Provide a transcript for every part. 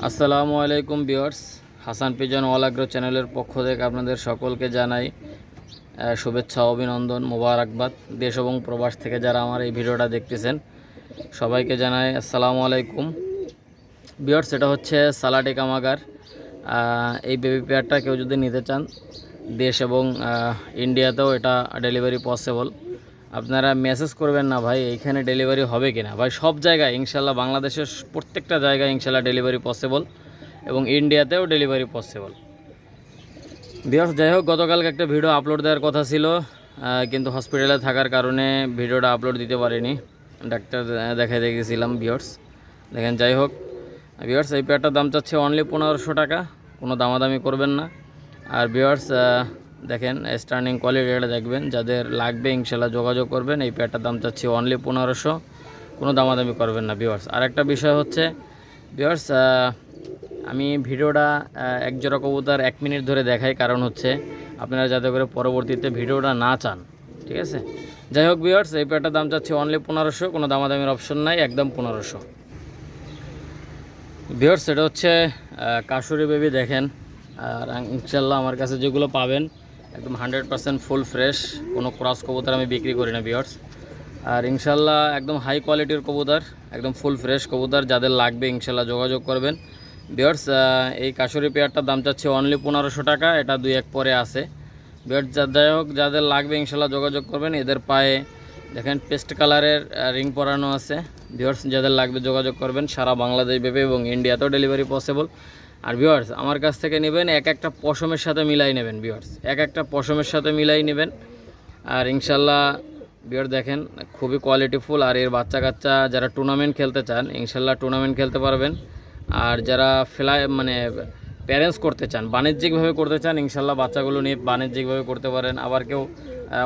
আসসালামু আলাইকুম viewers, Hasan pigeon all agro চ্যানেলের পক্ষ থেকে আপনাদের সকলকে জানাই শুভেচ্ছা, অভিনন্দন, মোবারকবাদ। দেশ এবং প্রবাস থেকে যারা আমার এই ভিডিওটা দেখতেছেন সবাইকে জানাই আসসালামু আলাইকুম। ভিউয়ার্স, এটা হচ্ছে সালাডি কামাগার। এই বেবি পেয়ারটা কেউ যদি নিতে চান, দেশ এবং ইন্ডিয়াতেও এটা ডেলিভারি পসিবল। আপনারা মেসেজ করবেন না ভাই এইখানে ডেলিভারি হবে কি না। ভাই সব জায়গায় ইনশাল্লাহ, বাংলাদেশের প্রত্যেকটা জায়গায় ইনশাল্লাহ ডেলিভারি পসিবল এবং ইন্ডিয়াতেও ডেলিভারি পসিবল। ভিউয়ার্স, যাই হোক, গতকালকে একটা ভিডিও আপলোড দেওয়ার কথা ছিল, কিন্তু হসপিটালে থাকার কারণে ভিডিওটা আপলোড দিতে পারিনি। ডাক্তার দেখাইতে গেছিলাম। ভিউয়ার্স দেখেন, যাই হোক ভিউয়ার্স, এই পেয়ারটার দাম চাচ্ছে অনলি 1500 টাকা, কোনো দামাদামি করবেন না। আর ভিউয়ার্স দেখেন, স্টার্নিং কোয়ালিটিটা দেখবেন, যাদের লাগবে ইনশাল্লাহ যোগাযোগ করবেন। এই পেয়ারটার দাম চাচ্ছি অনলি 1500, কোনো দামাদামি করবেন না। ভিউয়ার্স, আর একটা বিষয় হচ্ছে ভিউয়ার্স, আমি ভিডিওটা এক জোড়া কবুতর 1 মিনিট ধরে দেখাই, কারণ হচ্ছে আপনারা যাতে করে পরবর্তীতে ভিডিওটা না চান, ঠিক আছে। যাই হোক ভিউয়ার্স, এই পেয়ারটার দাম চাচ্ছি অনলি 1500, কোনো দামাদামির অপশন নাই, একদম 1500। ভিউয়ার্স, এটা হচ্ছে কাশুরি বেবি। দেখেন, আর ইনশাল্লাহ আমার কাছে যেগুলো পাবেন একদম 100% ফুল ফ্রেশ, কোনো ক্রস কবুতর আমি বিক্রি করি না ভিউয়ার্স। আর ইনশাল্লাহ একদম হাই কোয়ালিটির কবুতর, একদম ফুল ফ্রেশ কবুতর। যাদের লাগবে ইনশাল্লাহ যোগাযোগ করবেন ভিউয়ার্স। এই কাশুরি পেয়ারটার দাম চাচ্ছে অনলি 1500 টাকা, এটা 2-1 পরে আছে ভিউয়ার্স। যাই হোক, যাদের লাগবে ইনশাল্লাহ যোগাযোগ করবেন। এদের পায়ে দেখেন পেস্ট কালারের রিং পরানো আছে ভিউয়ার্স। যাদের লাগবে যোগাযোগ করবেন, সারা বাংলাদেশ ব্যাপী এবং ইন্ডিয়াতেও ডেলিভারি পসিবল। আর ভিউয়ার্স, আমার কাছ থেকে নেবেন এক একটা পশমের সাথে মিলাই নেবেন ভিউয়ার্স, এক একটা পশমের সাথে মিলাই নেবেন। আর ইনশাল্লাহ ভিউয়ার্স দেখেন, খুবই কোয়ালিটিফুল। আর এর বাচ্চা কাচ্চা যারা টুর্নামেন্ট খেলতে চান ইনশাল্লাহ টুর্নামেন্ট খেলতে পারবেন। আর যারা প্যারেন্টস করতে চান, বাণিজ্যিকভাবে করতে চান, ইনশাল্লাহ বাচ্চাগুলো নিয়ে বাণিজ্যিকভাবে করতে পারেন। আবার কেউ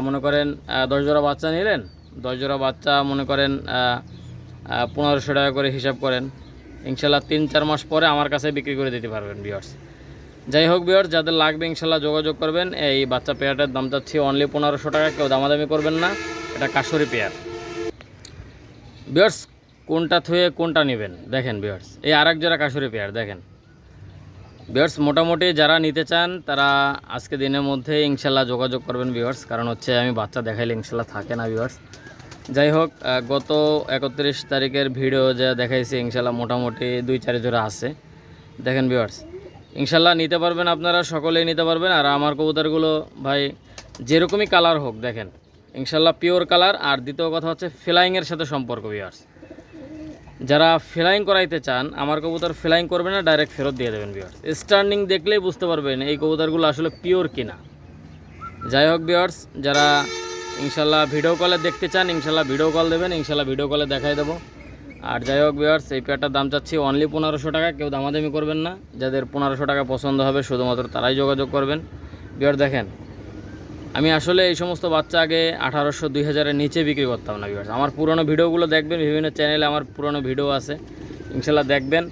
মনে করেন 10 জোড়া বাচ্চা নিলেন, 10 জোড়া বাচ্চা মনে করেন 1500 টাকা করে হিসাব করেন, ইনশাল্লাহ 3-4 মাস পরে আমার কাছে বিক্রি করে দিতে পারবেন ভিউয়ার্স। যাই হোক ভিউয়ার্স, যাদের লাগবে ইনশাল্লাহ যোগাযোগ করবেন। এই বাচ্চা পেয়ারটার দাম চাচ্ছি অনলি 1500 টাকা, কেউ দামাদামি করবেন না। এটা কাশুরি পেয়ার ভিউয়ার্স। কোনটা থুয়ে কোনটা নেবেন দেখেন ভিউয়ার্স, এই আরেক জোড়া কাশুরি পেয়ার দেখেন ভিউয়ার্স। মোটামুটি যারা নিতে চান তারা আজকে দিনের মধ্যে ইনশাল্লাহ যোগাযোগ করবেন ভিউয়ার্স, কারণ হচ্ছে আমি বাচ্চা দেখাইলে ইনশাল্লাহ থাকে না ভিউয়ার্স। যাই হোক, গত 31 তারিখের ভিডিও যা দেখাইছি ইনশাল্লাহ মোটামুটি 2-4 জোড়া আছে। দেখেন ভিউয়ার্স, ইনশাল্লাহ নিতে পারবেন, আপনারা সকলেই নিতে পারবেন। আর আমার কবুতরগুলো ভাই যেরকমই কালার হোক দেখেন ইনশাল্লাহ পিওর কালার। আর দ্বিতীয় কথা হচ্ছে ফ্লাইংয়ের সাথে সম্পর্ক ভিউয়ার্স। যারা ফ্লাইং করাইতে চান, আমার কবুতর ফ্লাইং করবে না, ডাইরেক্ট ফেরত দিয়ে দেবেন ভিউয়ার্স। স্টার্নিং দেখলেই বুঝতে পারবেন এই কবুতরগুলো আসলে পিওর কিনা। যাই হোক ভিউয়ার্স, যারা ইনশাল্লাহ ভিডিও কলে দেখতে চান ইনশাল্লাহ ভিডিও কল দেবেন, ইনশাল্লাহ ভিডিও কলে দেখাই দেবো। আর যাই হোক ভিউয়ার্স, এই পেয়ারটার দাম চাচ্ছি অনলি 1500 টাকা, কেউ দামাদামি করবেন না। যাদের 1500 টাকা পছন্দ হবে শুধুমাত্র তারাই যোগাযোগ করবেন ভিউয়ার্স। দেখেন, আমি আসলে এই সমস্ত বাচ্চা আগে 1800-2000-এর নিচে বিক্রি করতাম না ভিউয়ার্স। আমার পুরনো ভিডিওগুলো দেখবেন, বিভিন্ন চ্যানেলে আমার পুরনো ভিডিও আছে, ইনশাল্লাহ দেখবেন।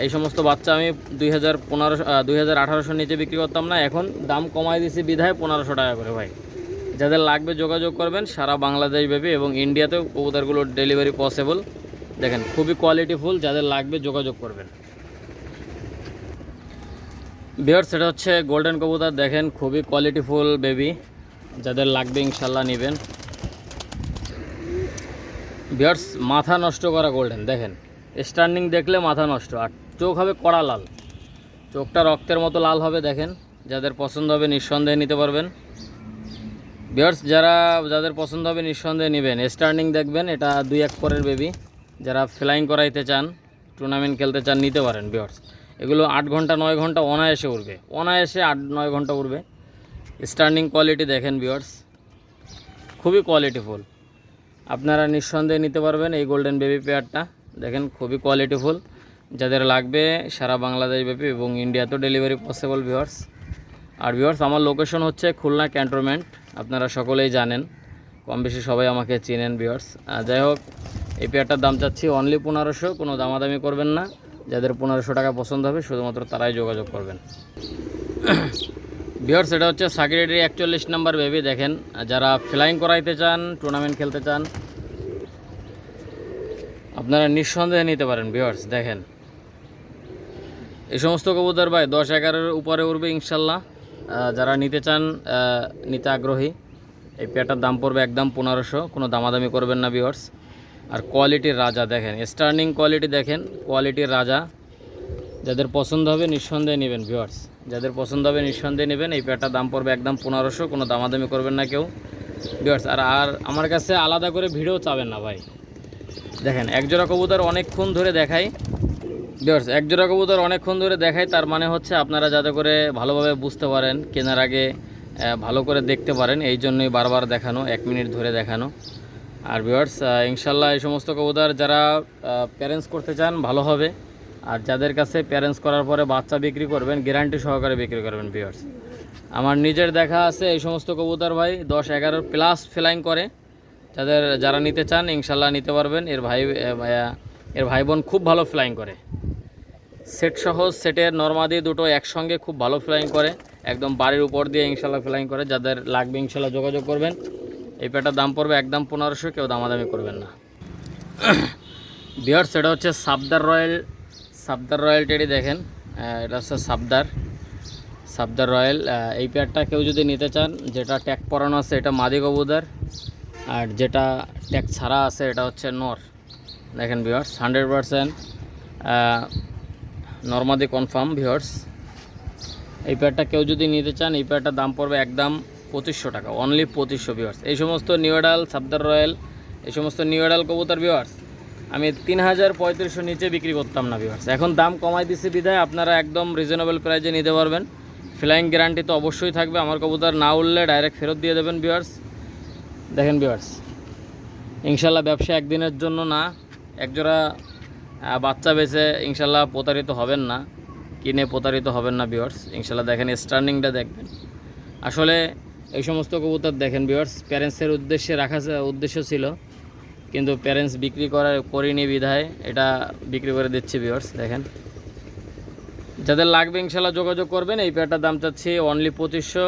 এই সমস্ত বাচ্চা আমি 2018-2000 নিচে বিক্রি করতাম না, এখন দাম কমাই দিয়েছি বিধায় 1500 টাকা করে ভাই। যাদের লাগবে যোগাযোগ করবেন, সারা বাংলাদেশ ব্যাপী এবং ইন্ডিয়াতেও কবুতরগুলোর ডেলিভারি পসিবল। দেখেন খুবই কোয়ালিটিফুল, যাদের লাগবে যোগাযোগ করবেন ভিউয়ার্স। সেটা হচ্ছে গোল্ডেন কবুতর। দেখেন খুবই কোয়ালিটিফুল বেবি, যাদের লাগবে ইনশাল্লাহ নেবেন ভিউয়ার্স। মাথা নষ্ট করা গোল্ডেন, দেখেন স্টার্নিং দেখলে মাথা নষ্ট। আর চোখ হবে কড়া লাল, চোখটা রক্তের মতো লাল হবে। দেখেন, যাদের পছন্দ হবে নিঃসন্দেহে নিতে পারবেন ভিউয়ার্স। যাদের পছন্দ হবে নিঃসন্দেহে নেবেন। স্টার্নিং দেখবেন, এটা 2-1 পরের বেবি। যারা ফ্লাইং করাইতে চান, টুর্নামেন্ট খেলতে চান, নিতে পারেন ভিউয়ার্স। এগুলো 8 ঘন্টা 9 ঘন্টা অনায়াসে উড়বে, অনায়াসে 8-9 ঘন্টা উড়বে। স্টার্নিং কোয়ালিটি দেখেন ভিউয়ার্স, খুবই কোয়ালিটিফুল। আপনারা নিঃসন্দেহে নিতে পারবেন এই গোল্ডেন বেবি পেয়ারটা। দেখেন খুবই কোয়ালিটিফুল, যাদের লাগবে সারা বাংলাদেশ ব্যাপী এবং ইন্ডিয়াতেও ডেলিভারি পসিবল ভিউয়ার্স। আর ভিউয়ার্স, আমার লোকেশন হচ্ছে খুলনা ক্যান্টনমেন্ট, আপনারা সকলেই জানেন, কম বেশি সবাই আমাকে চিনেন ভিউয়ার্স। যাই হোক, এই পেয়ারটার দাম চাচ্ছি অনলি 1500, কোনো দামাদামি করবেন না। যাদের 1500 টাকা পছন্দ হবে শুধুমাত্র তারাই যোগাযোগ করবেন ভিউয়ার্স। এটা হচ্ছে সাকিরের 41 নাম্বার বেবি। দেখেন, যারা ফ্লাইং করাইতে চান, টুর্নামেন্ট খেলতে চান, আপনারা নিঃসন্দেহে নিতে পারেন ভিউয়ার্স। দেখেন এই সমস্ত কবুতর ভাই 10-11-এর উপরে উঠবে ইনশাল্লাহ। যারা নিতে চান, নিতে আগ্রহী, এই পেয়ারটার দাম পড়বে একদম 1500, কোনো দামাদামি করবেন না ভিউয়ার্স। আর কোয়ালিটির রাজা দেখেন, স্টার্নিং কোয়ালিটি দেখেন, কোয়ালিটির রাজা। যাদের পছন্দ হবে নিঃসন্দেহে নেবেন ভিউয়ার্স, যাদের পছন্দ হবে নিঃসন্দেহে নেবেন। এই পেয়ারটার দাম পড়বে একদম 1500, কোনো দামাদামি করবেন না কেউ ভিউয়ার্স। আর আমার কাছে আলাদা করে ভিডিও চাবেন না ভাই। দেখেন একজোড়া কবুতর অনেকক্ষণ ধরে দেখাই ভিউয়ার্স, একজোড়া কবুতর অনেকক্ষণ ধরে দেখাই, তার মানে হচ্ছে আপনারা যাতে করে ভালোভাবে বুঝতে পারেন, কেনার আগে ভালো করে দেখতে পারেন, এই জন্যই বারবার দেখানো, 1 মিনিট ধরে দেখানো। আর ভিউয়ার্স ইনশাল্লাহ এই সমস্ত কবুতর যারা প্যারেন্টস করতে চান ভালো হবে। আর যাদের কাছে প্যারেন্টস করার পরে বাচ্চা বিক্রি করবেন, গ্যারান্টি সহকারে বিক্রি করবেন ভিউয়ার্স। আমার নিজের দেখা আছে এই সমস্ত কবুতর ভাই 10-11 প্লাস ফ্লাইং করে। যারা নিতে চান ইনশাল্লাহ নিতে পারবেন। এর ভাই বোন খুব ভালো ফ্লাইং করে, সেট সহ সেটের নর্মাদি দুটো একসঙ্গে খুব ভালো ফ্লাইং করে, একদম বাড়ির উপর দিয়ে ইনশাল্লাহ ফ্লাইং করে। যাদের লাগবে ইনশাল্লাহ যোগাযোগ করবেন। এই পেয়ারটার দাম পড়বে একদম 1500, কেউ দামাদামি করবেন না ভিউয়ার্স। এটা হচ্ছে সাবদার রয়্যাল টেডি দেখেন, এটা হচ্ছে সাবদার রয়্যাল। এই পেয়ারটা কেউ যদি নিতে চান, যেটা ট্যাগ পরানো আছে এটা মাদি কবুতর, আর যেটা ট্যাগ ছাড়া আছে এটা হচ্ছে নর। দেখেন ভিউয়ার্স 100% নর্মাদি কনফার্ম ভিউয়ার্স। এই পেয়ারটা কেউ যদি নিতে চান, এই পেয়ারটার দাম পড়বে একদম 2500 টাকা, অনলি 2500 ভিউয়ার্স। এই সমস্ত নিউ এডাল সাবদার রয়্যাল, এই সমস্ত নিউ এডাল কবুতর ভিউয়ার্স আমি 3000-3500 নিচে বিক্রি করতাম না ভিউয়ার্স। এখন দাম কমাই দিছি বিধায় আপনারা একদম রিজনেবল প্রাইসে নিতে পারবেন। ফ্লাইং গ্যারান্টি তো অবশ্যই থাকবে, আমার কবুতর না উঠলে ডাইরেক্ট ফেরত দিয়ে দেবেন ভিউয়ার্স। দেখেন ভিউয়ার্স ইনশাল্লাহ ব্যবসা একদিনের জন্য না, একজোড়া বাচ্চা বেচে ইনশাল্লাহ প্রতারিত হবেন না, কিনে প্রতারিত হবেন না ভিউয়ার্স ইনশাল্লাহ। দেখেন স্টার্নিংটা দেখবেন। আসলে এই সমস্ত কবুতর দেখেন ভিউয়ার্স প্যারেন্টসের উদ্দেশ্য ছিল, কিন্তু প্যারেন্টস বিক্রি করিনি বিধায় এটা বিক্রি করে দিচ্ছে ভিউয়ার্স। দেখেন যাদের লাগবে ইনশাল্লাহ যোগাযোগ করবেন। এই পেয়ারটার দাম চাচ্ছি অনলি 2500,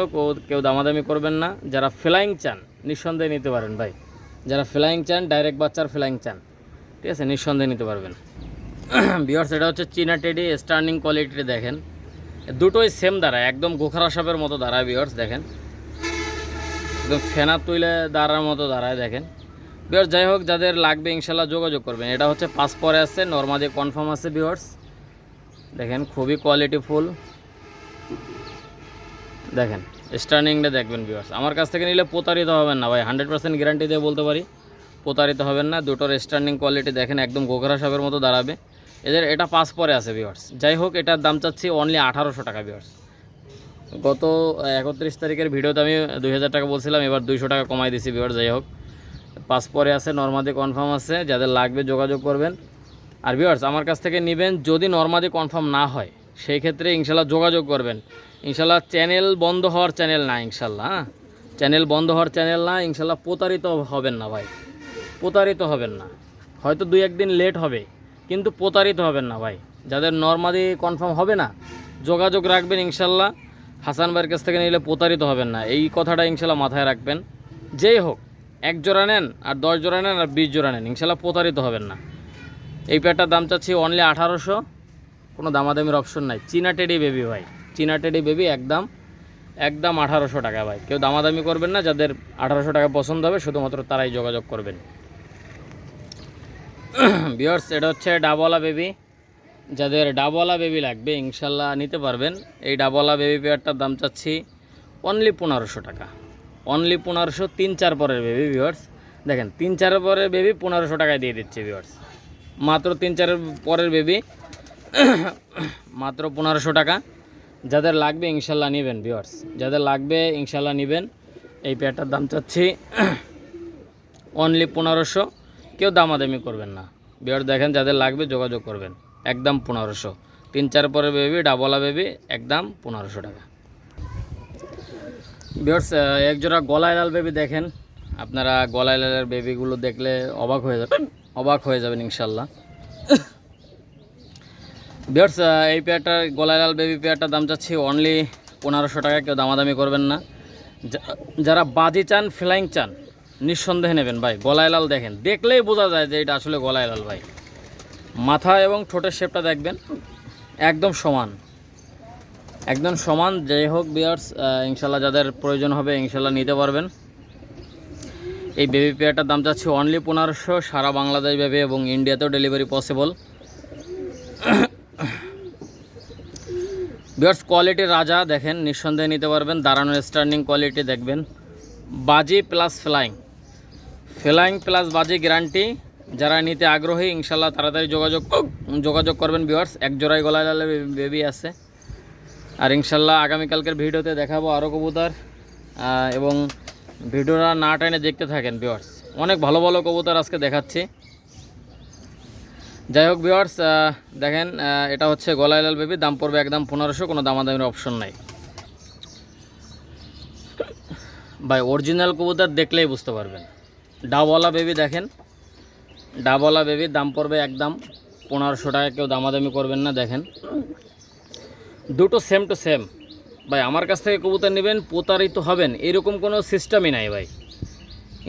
কেউ দামাদামি করবেন না। যারা ফ্লাইং চান নিঃসন্দেহে নিতে পারেন ভাই, যারা ফ্লাইং চান, ডাইরেক্ট বাচ্চার ফ্লাইং চান, ঠিক আছে, নিঃসন্দেহে নিতে পারবেন ভিউয়ার্স। এটা হচ্ছে চীনা টেডি, স্টার্নিং কোয়ালিটি দেখেন, দুটোই সেম দাঁড়ায়, একদম গোখারা সাপের মতো দাঁড়ায় ভিউয়ার্স। দেখেন একদম ফেনা তুলে দাঁড়ার মতো দাঁড়ায় দেখেন ভিউয়ার্স। যাই হোক যাদের লাগবে ইনশাল্লাহ যোগাযোগ করবেন। এটা হচ্ছে 5 পরে আছে, নর্মাদি কনফার্ম আছে ভিউয়ার্স। দেখেন খুবই কোয়ালিটিফুল, দেখেন স্টার্নিংটা দেখবেন ভিউয়ার্স। আমার কাছ থেকে নিলে প্রতারিত হবেন না ভাই, 100% গ্যারান্টি দিয়ে বলতে পারি, প্রতারিত হবেন না। দুটোর স্টার্নিং কোয়ালিটি দেখেন, একদম গোখরা সাপের মতো দাঁড়াবে। এটা 5 পরে আছে ভিউয়ার্স। যাই হোক এটার দাম চাচ্ছি অনলি 1800 টাকা ভিউয়ার্স। গত 31 তারিখের ভিডিওতে আমি 2000 টাকা বলছিলাম, এবার 200 টাকা কমাই দিছি ভিউয়ার্স। যাই হোক 5 পরে আছে, নর্মাদি কনফার্ম আছে, যাদের লাগবে যোগাযোগ করবেন। আর ভিউয়ার্স আমার কাছ থেকে নেবেন, যদি নর্মাদি কনফার্ম না হয় সেই ক্ষেত্রে ইনশাল্লাহ যোগাযোগ করবেন ইনশাল্লাহ। চ্যানেল বন্ধ হওয়ার চ্যানেল না ইনশাল্লাহ, চ্যানেল বন্ধ হওয়ার চ্যানেল না ইনশাল্লাহ। প্রতারিত হবেন না ভাই, প্রতারিত হবেন না। হয়তো 2-1 দিন লেট হবে, কিন্তু প্রতারিত হবেন না ভাই। যাদের নর্মাদি কনফার্ম হবে না যোগাযোগ রাখবেন ইনশাল্লাহ। হাসান ভাইয়ের কাছ থেকে নিলে প্রতারিত হবেন না, এই কথাটা ইনশাল্লাহ মাথায় রাখবেন। যেই হোক 1 জোড়া নেন আর 10 জোড়া নেন আর 20 জোড়া নেন, ইনশাল্লাহ প্রতারিত হবেন না। এই পেয়ারটার দাম চাচ্ছি অনলি 1800, কোনো দামাদামির অপশন নাই। চীনা টেডি বেবি ভাই, চীনা টেডি বেবি একদম 1800 টাকা ভাই, কেউ দামাদামি করবেন না। যাদের 1800 টাকা পছন্দ হবে শুধুমাত্র তারাই যোগাযোগ করবেন ভিউয়ার্স। এটা হচ্ছে ডাবওয়ালা বেবি, যাদের ডাবওয়ালা বেবি লাগবে ইনশাল্লাহ নিতে পারবেন। এই ডাবওয়ালা বেবি পেয়ারটার দাম চাচ্ছি অনলি 1500 টাকা, অনলি 1500। 3-4 পরের বেবি ভিউয়ার্স, দেখেন 3-4 পরের বেবি 1500 টাকায় দিয়ে দিচ্ছে ভিউয়ার্স। মাত্র 3-4 পরের বেবি মাত্র 1500 টাকা। যাদের লাগবে ইনশাল্লাহ নেবেন ভিউয়ার্স, যাদের লাগবে ইনশাল্লাহ নেবেন। এই পেয়ারটার দাম চাচ্ছি অনলি 1500, কেউ দামাদামি করবেন না ভিউয়ার্স। দেখেন যাদের লাগবে যোগাযোগ করবেন, একদম 1500। 3-4 পরের বেবি, ডাবওয়ালা বেবি, একদম 1500 টাকা ভিউয়ার্স। একজোড়া গলায় লাল বেবি দেখেন, আপনারা গলায় লালের বেবিগুলো দেখলে অবাক হয়ে যাবেন ইনশাল্লাহ ভিউয়ার্স। এই পেয়ারটার গলায় লাল বেবি পেয়ারটার দাম চাচ্ছি অনলি 1500 টাকা, কেউ দামাদামি করবেন না। যারা বাজি চান, ফ্লাইং চান, নিঃসন্দেহে নেবেন ভাই। গলায় লাল দেখেন, দেখলেই বোঝা যায় যে এটা আসলে গলায় লাল ভাই। মাথা এবং ঠোঁটের শেপটা দেখবেন, একদম সমান, একদম সমান। যাই হোক ভিউয়ার্স, ইনশাল্লাহ যাদের প্রয়োজন হবে ইনশাল্লাহ নিতে পারবেন। এই বেবি পেয়ারটার দাম যাচ্ছে অনলি 1500, সারা বাংলাদেশ ব্যাপী এবং ইন্ডিয়াতেও ডেলিভারি পসিবল। ভিউয়ার্স কোয়ালিটির রাজা দেখেন, নিঃসন্দেহে নিতে পারবেন। দাঁড়ানোর স্ট্যান্ডিং কোয়ালিটি দেখবেন, বাজি প্লাস ফ্লাইং, ফ্লাইং প্লাস বাজি গ্যারান্টি। যারা নিতে আগ্রহী ইনশাল্লাহ তাড়াতাড়ি যোগাযোগ করবেন ভিউয়ার্স। এক জোড়ায় গলায় লালে বেবি আছে। আর ইনশাল্লাহ আগামীকালকের ভিডিওতে দেখাবো আরও কবুতর, এবং ভিডিওটা না টেনে দেখতে থাকেন ভিউয়ার্স। অনেক ভালো ভালো কবুতর আজকে দেখাচ্ছি। যাই হোক ভিউয়ার্স, দেখেন এটা হচ্ছে গলায় লাল বেবি, দাম পড়বে একদম 1500, কোনো দামাদামির অপশন নাই ভাই। অরিজিনাল কবুতর দেখলেই বুঝতে পারবেন। ডাবওয়ালা বেবি দেখেন, ডাবওয়ালা বেবি, দাম পড়বে একদম 1500 টাকা, কেউ দামাদামি করবেন না। দেখেন দুটো সেম টু সেম ভাই। আমার কাছ থেকে কবুতর নেবেন প্রতারিত হবেন এরকম কোনো সিস্টেমই নাই ভাই।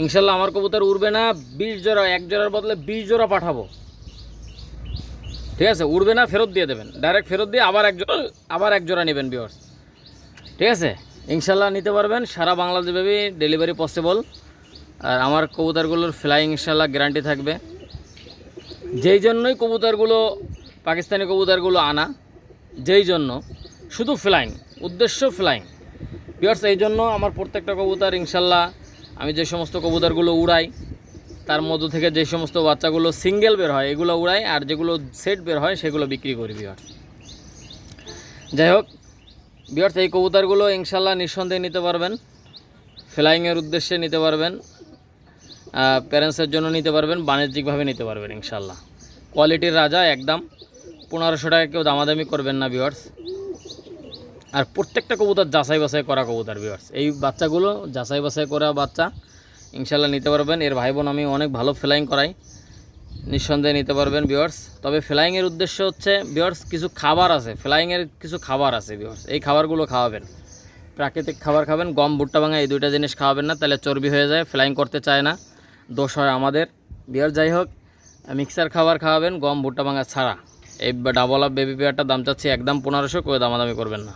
ইনশাল্লাহ আমার কবুতর উড়বে না 20 জোড়া, এক জোড়ার বদলে 20 জোড়া পাঠাবো, ঠিক আছে? উড়বে না, ফেরত দিয়ে দেবেন, ডাইরেক্ট ফেরত দিয়ে আবার এক জোড়া নেবেন ভিউয়ার্স, ঠিক আছে? ইনশাল্লাহ নিতে পারবেন, সারা বাংলাদেশ ব্যাপী ডেলিভারি পসিবল। আর আমার কবুতরগুলোর ফ্লাইং ইনশাল্লাহ গ্যারান্টি থাকবে। যেই জন্যই কবুতরগুলো, পাকিস্তানি কবুতরগুলো আনা, যেই জন্য শুধু ফ্লাইং, উদ্দেশ্য ফ্লাইং ভিউয়ার্স। এই জন্য আমার প্রত্যেকটা কবুতর ইনশাল্লাহ, আমি যে সমস্ত কবুতরগুলো উড়াই তার মধ্য থেকে যে সমস্ত বাচ্চাগুলো সিঙ্গেল বের হয় এগুলো উড়াই, আর যেগুলো সেট বের হয় সেগুলো বিক্রি করি ভিউয়ার্স। যাই হোক ভিউয়ার্স, এই কবুতরগুলো ইনশাল্লাহ নিঃসন্দেহে নিতে পারবেন, ফ্লাইংয়ের উদ্দেশ্যে নিতে পারবেন, প্যারেন্টসের জন্য নিতে পারবেন, বাণিজ্যিকভাবে নিতে পারবেন ইনশাল্লাহ। কোয়ালিটির রাজা, একদম 1500 টাকা, কেউ দামাদামি করবেন না ভিউয়ার্স। আর প্রত্যেকটা কবুতর যাচাই বাছাই করা কবুতর ভিউয়ার্স। এই বাচ্চাগুলো যাচাই বাছাই করা বাচ্চা, ইনশাল্লাহ নিতে পারবেন। এর ভাই বোন আমি অনেক ভালো ফ্লাইং করাই, নিঃসন্দেহে নিতে পারবেন ভিউয়ার্স। তবে ফ্লাইংয়ের উদ্দেশ্য হচ্ছে ভিউয়ার্স, কিছু খাবার আছে, ফ্লাইংয়ের কিছু খাবার আছে ভিউয়ার্স। এই খাবারগুলো খাওয়াবেন, প্রাকৃতিক খাবার খাবেন, গম ভুট্টা ভাঙা, এই দুইটা জিনিস খাওয়াবেন না, তাহলে চর্বি হয়ে যায়, ফ্লাইং করতে চায় না, দোষ হয় আমাদের ভিউয়ার্স। যাই হোক, মিক্সার খাবার খাওয়াবেন, গম ভুট্টা ভাঙা ছাড়া। এই ডাবল আপ বেবি পেয়ারটার দাম চাচ্ছি একদম 1500, কেউ দামাদামি করবেন না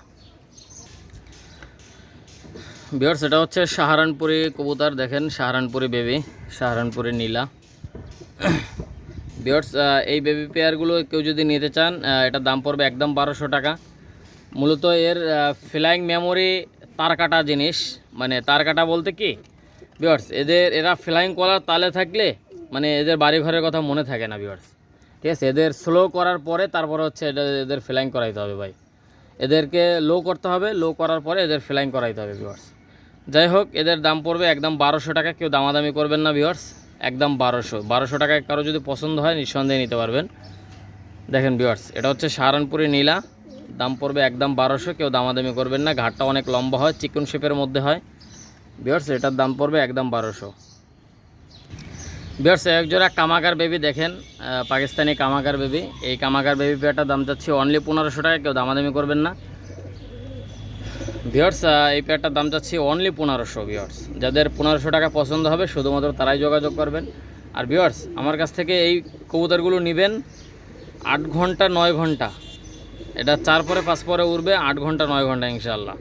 ভিউয়ার্স। এটা হচ্ছে সাহারানপুরি কবুতর, দেখেন সাহারানপুরি বেবি, সাহারানপুরি নীলা ভিউয়ার্স। এই বেবি পেয়ারগুলো কেউ যদি নিতে চান, এটার দাম পড়বে একদম 1200 টাকা। মূলত এর ফ্লাইং মেমোরি তার কাটা জিনিস, মানে তার কাটা বলতে কি ভিউয়ার্স, এরা ফ্লাইং করার তালে থাকলে মানে এদের বাড়ি ঘরের কথা মনে থাকে না ভিউয়ার্স, ঠিক আছে? এদের স্লো করার পরে তারপরে হচ্ছে এদের ফ্লাইং করাইতে হবে ভাই। এদেরকে লো করতে হবে, লো করার পরে এদের ফ্লাইং করাইতে হবে ভিউয়ার্স। যাই হোক, এদের দাম পড়বে একদম 1200 টাকা, কেউ দামাদামি করবেন না ভিউয়ার্স, একদম 1200 টাকায়। কারো যদি পছন্দ হয় নিঃসন্দেহে নিতে পারবেন। দেখেন ভিউয়ার্স, এটা হচ্ছে সাহারানপুরি নীলা, দাম পড়বে একদম 1200, কেউ দামাদামি করবেন না। ঘাটটা অনেক লম্বা হয়, চিকন শেপের মধ্যে হয় ভিউয়ার্স, এটার দাম পড়বে একদম 1200 ভিউয়ার্স। এক জোড়া কামাকার বেবি দেখেন, পাকিস্তানি কামাকার বেবি। এই কামাকার বেবি পেয়ারটার দাম যাচ্ছে অনলি 1500 টাকা, কেউ দামাদামি করবেন না ভিউয়ার্স। এই পেয়ারটার দাম যাচ্ছে অনলি 1500 ভিউয়ার্স। যাদের 1500 টাকা পছন্দ হবে শুধুমাত্র তারাই যোগাযোগ করবেন। আর ভিউয়ার্স, আমার কাছ থেকে এই কবুতরগুলো নেবেন 8 ঘন্টা 9 ঘন্টা, এটা 4 পরে 5 পরে উড়বে, 8 ঘন্টা 9 ঘন্টা ইনশাআল্লাহ।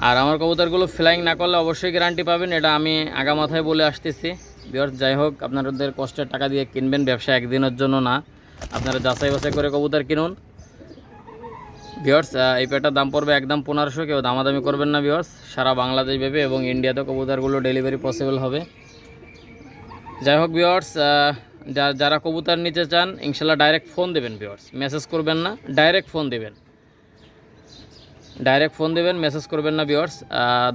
আর আমার কবুতরগুলো ফ্লাইং না করলে অবশ্যই গ্যারান্টি পাবেন, এটা আমি আগা মাথায় বলে আসতেছি ভিউয়ার্স। যাই হোক, আপনাদের কষ্টের টাকা দিয়ে কিনবেন, ব্যবসা একদিনের জন্য না, আপনারা যাচাই বাছাই করে কবুতর কিনুন ভিউয়ার্স। এই পেয়ারটার দাম পড়বে একদম 1500, কেউ দামাদামি করবেন না ভিউয়ার্স। সারা বাংলাদেশ ব্যাপী এবং ইন্ডিয়াতে কবুতরগুলো ডেলিভারি পসিবল হবে। যাই হোক ভিউয়ার্স, যারা কবুতর নিতে চান ইনশাল্লাহ ডাইরেক্ট ফোন দেবেন ভিউয়ার্স, মেসেজ করবেন না, ডাইরেক্ট ফোন দেবেন, মেসেজ করবেন না ভিউয়ার্স।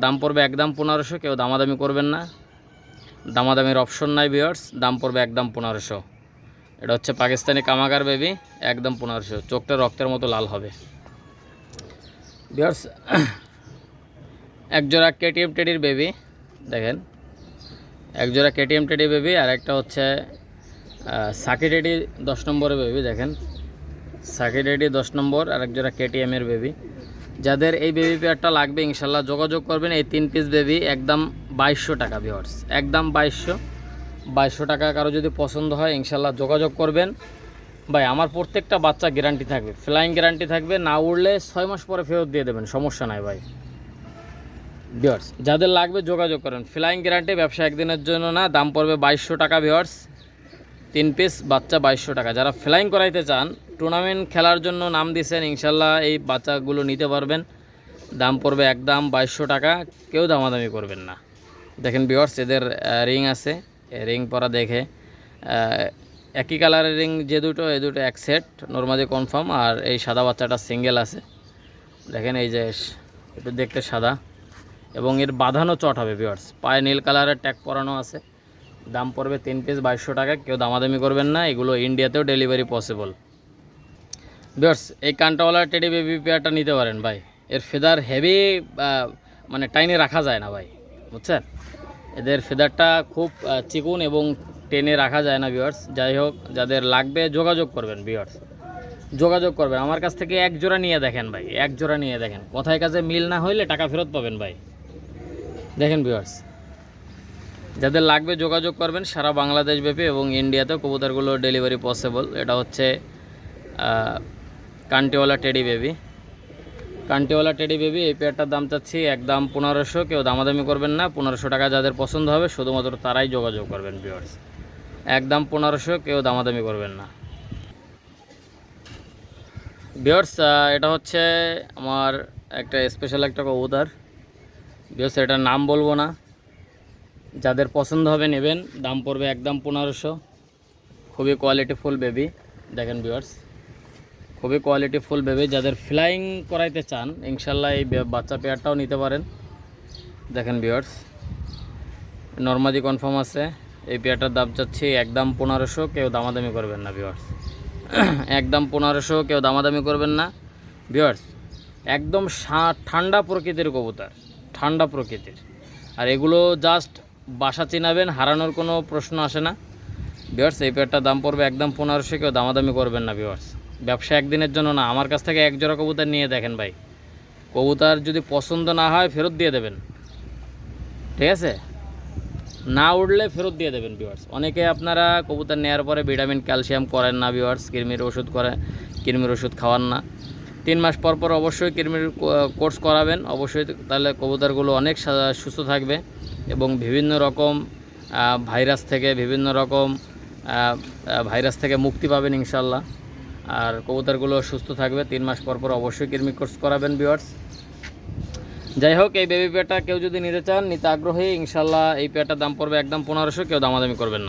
দাম পড়বে একদম 1500, কেউ দামাদামি করবেন না, দামাদামির অপশন নাই ভিউয়ার্স, দাম পড়বে একদম 1500। এটা হচ্ছে পাকিস্তানি কামাকার বেবি, একদম 1500, চোখটা রক্তের মতো লাল হবে ভিউয়ার্স। একজোড়া কেটিএম টেডির বেবি দেখেন, একজোড়া কেটিএম টেডি বেবি, আর একটা হচ্ছে সাকি টেডি 10 নম্বরের বেবি দেখেন, সাকি টেডি 10 নম্বর, আর একজোড়া কেটিএমের বেবি। যাদের এই বেবি পেয়ারটা লাগবে ইনশাল্লাহ যোগাযোগ করবেন। এই 3 পিস বেবি একদম 2200 টাকা ভিউয়ার্স, একদম 2200 টাকা। কারো যদি পছন্দ হয় ইনশাল্লাহ যোগাযোগ করবেন। ভাই আমার প্রত্যেকটা বাচ্চা গ্যারান্টি থাকবে, ফ্লাইং গ্যারান্টি থাকবে, না উড়লে 6 মাস পরে ফেরত দিয়ে দেবেন, সমস্যা নাই ভাই। ভিউয়ার্স যাদের লাগবে যোগাযোগ করেন, ফ্লাইং গ্যারান্টি, ব্যবসা একদিনের জন্য না, দাম পড়বে 2200 টাকা ভিউয়ার্স, 3 পিস বাচ্চা 2200 টাকা। যারা ফ্লাইং করাইতে চান, টুর্নামেন্ট খেলার জন্য নাম দিয়েছেন, ইনশাল্লাহ এই বাচ্চাগুলো নিতে পারবেন, দাম পড়বে একদম 2200 টাকা, কেউ দামাদামি করবেন না। দেখেন ভিউয়ার্স এদের রিং আছে, রিং পরা দেখে একই কালারের রিং যে দুটো, এই দুটো এক সেট নর্মালি কনফার্ম, আর এই সাদা বাচ্চাটা সিঙ্গেল আছে। দেখেন এই যে একটু দেখতে সাদা, এবং এর বাঁধানো চট হবে ভিউয়ার্স, পায়ে নীল কালারের ট্যাগ পরানো আছে, দাম পড়বে 3 পিস 2200 টাকা, কেউ দামাদামি করবেন না, এগুলো ইন্ডিয়াতেও ডেলিভারি পসিবল। ভিউয়ার্স এই কান্টাওয়ালা টেডি বেবি পেয়ারটা নিতে পারেন ভাই, এর ফেদার হেভি, মানে টাইনে রাখা যায় না ভাই, বুঝছেন, এদের ফেদারটা খুব চিকুন এবং টেনে রাখা যায় না ভিউয়ার্স। যাই হোক যাদের লাগবে যোগাযোগ করবেন ভিউয়ার্স, যোগাযোগ করবেন আমার কাছ থেকে, এক জোড়া নিয়ে দেখেন ভাই, এক জোড়া নিয়ে দেখেন, কথায় কাজে মিল না হইলে টাকা ফেরত পাবেন ভাই। দেখেন ভিউয়ার্স যাদের লাগবে যোগাযোগ করবেন, সারা বাংলাদেশ ব্যাপী এবং ইন্ডিয়াতেও কবুতরগুলো ডেলিভারি পসিবল। এটা হচ্ছে কান্টিওয়ালা টেডি বেবি, কান্টিওয়ালা টেডি বেবি, এই পেয়ারটার দাম চাচ্ছি একদম 1500, কেউ দামাদামি করবেন না, 1500 টাকা যাদের পছন্দ হবে শুধুমাত্র তারাই যোগাযোগ করবেন ভিউয়ার্স, একদম 1500, কেউ দামাদামি করবেন না ভিউয়ার্স। এটা হচ্ছে আমার একটা স্পেশাল একটা কবুতর ভিউয়ার্স, এটার নাম বলবো না, যাদের পছন্দ হবে নেবেন, দাম পড়বে একদম 1500, খুবই কোয়ালিটিফুল বেবি। দেখেন ভিউয়ার্স খুবই কোয়ালিটিফুল বেবি, যাদের ফ্লাইং করাইতে চান ইনশাল্লাহ এই বাচ্চা পেয়ারটাও নিতে পারেন। দেখেন ভিউয়ার্স নর্মালি কনফার্ম আছে, এই পেয়ারটার দাম চাচ্ছি একদম 1500, কেউ দামাদামি করবেন না ভিউয়ার্স, একদম 1500, কেউ দামাদামি করবেন না ভিউয়ার্স। একদম ঠান্ডা প্রকৃতির কবুতর, ঠান্ডা প্রকৃতির, আর এগুলো জাস্ট বাসা চিনাবেন, হারানোর কোনো প্রশ্ন আসে না ভিউয়ার্স। এই পেয়ারটার দাম পড়বে একদম 1500, কেউ দামাদামি করবেন না ভিউয়ার্স, ব্যবসা একদিনের জন্য না, আমার কাছ থেকে এক জোড়া কবুতর নিয়ে দেখেন ভাই, কবুতর যদি পছন্দ না হয় ফেরত দিয়ে দেবেন, ঠিক আছে, না উঠলে ফেরত দিয়ে দেবেন ভিউয়ার্স। অনেকে আপনারা কবুতর নেওয়ার পরে ভিটামিন ক্যালসিয়াম করেন না ভিউয়ার্স, কৃমির ওষুধ করে, কৃমির ওষুধ খাওয়ান না, 3 মাস পর পর অবশ্যই কৃমির কোর্স করাবেন অবশ্যই, তাহলে কবুতরগুলো অনেক সুস্থ থাকবে এবং বিভিন্ন রকম ভাইরাস থেকে মুক্তি পাবেন ইনশাল্লাহ, আর কবুতরগুলো সুস্থ থাকবে। 3 মাস পর পর অবশ্যই কৃমি কোর্স করাবেন ভিউয়ার্স। যাই হোক এই বেবি পেয়ারটা কেউ যদি নিতে চান, নিতে আগ্রহী, ইনশাল্লাহ এই পেয়ারটার দাম পড়বে একদম 1500, কেউ দামাদামি করবেন না।